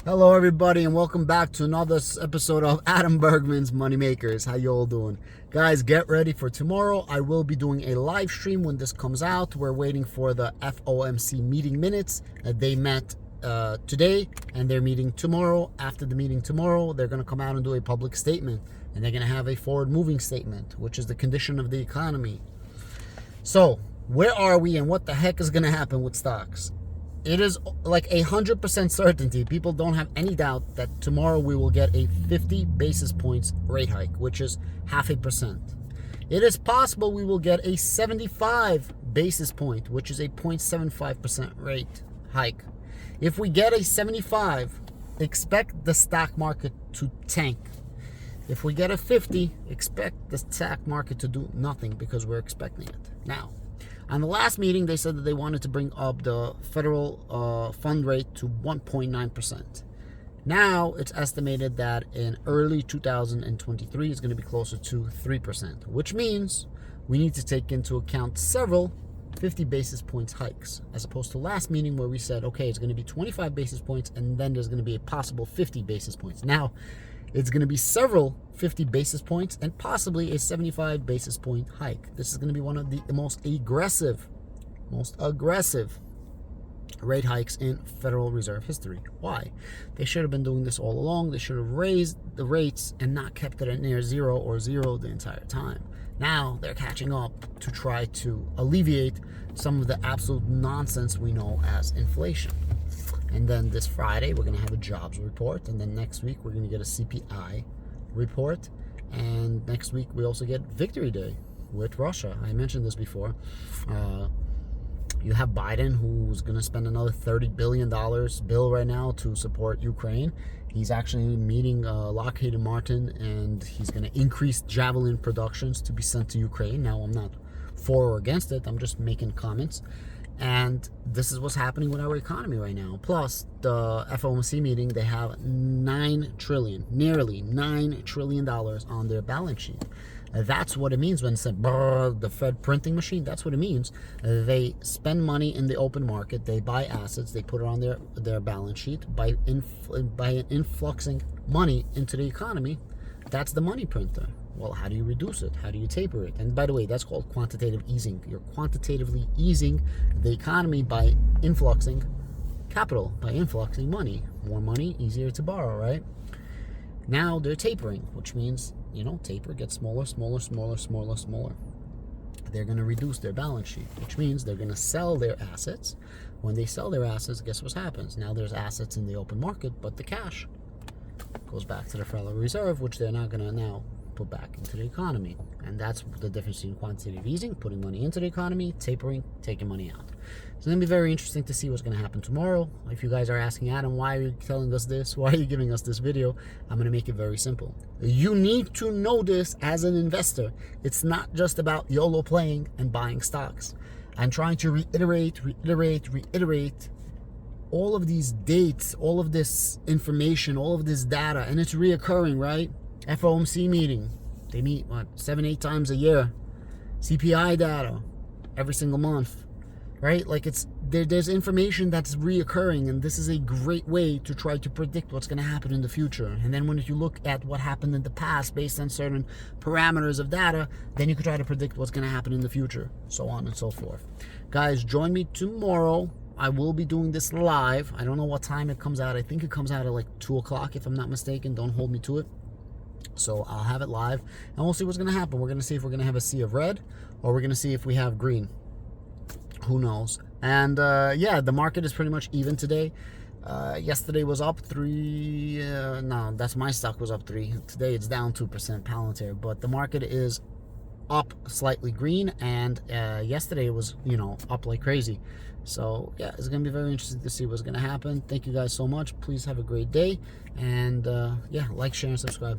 Hello everybody and welcome back to another episode of Adam Bergman's Moneymakers. How you all doing? Guys, get ready for tomorrow. I will be doing a live stream when this comes out. We're waiting for the FOMC meeting minutes. They met today and they're meeting tomorrow. After the meeting tomorrow, they're going to come out and do a public statement, and they're going to have a forward moving statement, which is the condition of the economy. So where are we and what the heck is going to happen with stocks? It is like 100% certainty. People don't have any doubt that tomorrow we will get a 50 basis points rate hike, which is 0.5%. It is possible we will get a 75 basis point, which is a 0.75% rate hike. If we get a 75, expect the stock market to tank. If we get a 50, expect the stock market to do nothing because we're expecting it. Now, on the last meeting, they said that they wanted to bring up the federal fund rate to 1.9%. Now, it's estimated that in early 2023, it's going to be closer to 3%, which means we need to take into account several 50 basis points hikes, as opposed to last meeting where we said, okay, it's going to be 25 basis points, and then there's going to be a possible 50 basis points. Now, it's going to be several 50 basis points and possibly a 75 basis point hike. This is going to be one of the most aggressive rate hikes in Federal Reserve history. Why? They should have been doing this all along. They should have raised the rates and not kept it at near zero or zero the entire time. Now they're catching up to try to alleviate some of the absolute nonsense we know as inflation. And then this Friday, we're going to have a jobs report. And then next week, we're going to get a CPI report. And next week, we also get Victory Day with Russia. I mentioned this before. You have Biden, who's going to spend another $30 billion bill right now to support Ukraine. He's actually meeting Lockheed Martin, and he's going to increase Javelin productions to be sent to Ukraine. Now, I'm not for or against it. I'm just making comments. And this is what's happening with our economy right now. Plus, the FOMC meeting, they have nearly $9 trillion on their balance sheet. That's what it means when it said the Fed printing machine. That's what it means. They spend money in the open market. They buy assets. They put it on their balance sheet by influxing money into the economy. That's the money printer. Well, how do you reduce it? How do you taper it? And by the way, that's called quantitative easing. You're quantitatively easing the economy by influxing capital, by influxing money. More money, easier to borrow, right? Now they're tapering, which means, taper gets smaller. They're going to reduce their balance sheet, which means they're going to sell their assets. When they sell their assets, guess what happens? Now there's assets in the open market, but the cash goes back to the Federal Reserve, which they're not going to now put back into the economy. And that's the difference between quantitative easing, putting money into the economy, tapering, taking money out. So it's going to be very interesting to see what's going to happen tomorrow. If you guys are asking, Adam, why are you telling us this? Why are you giving us this video? I'm going to make it very simple. You need to know this as an investor. It's not just about YOLO playing and buying stocks. I'm trying to reiterate all of these dates, all of this information, all of this data, and it's reoccurring, right? FOMC meeting, they meet 7-8 times a year. CPI data every single month, right? Like there's information that's reoccurring, and this is a great way to try to predict what's going to happen in the future. And then when you look at what happened in the past based on certain parameters of data, then you can try to predict what's going to happen in the future, so on and so forth. Guys, join me tomorrow. I will be doing this live. I don't know what time it comes out. I think it comes out at like 2 o'clock, if I'm not mistaken. Don't hold me to it. So I'll have it live, and we'll see what's going to happen. We're going to see if we're going to have a sea of red, or we're going to see if we have green. Who knows? And yeah, the market is pretty much even today. Yesterday was up 3. No, that's my stock was up 3. Today it's down 2%, Palantir. But the market is up slightly green, and yesterday it was, up like crazy. So yeah, it's going to be very interesting to see what's going to happen. Thank you guys so much. Please have a great day. And yeah, like, share, and subscribe.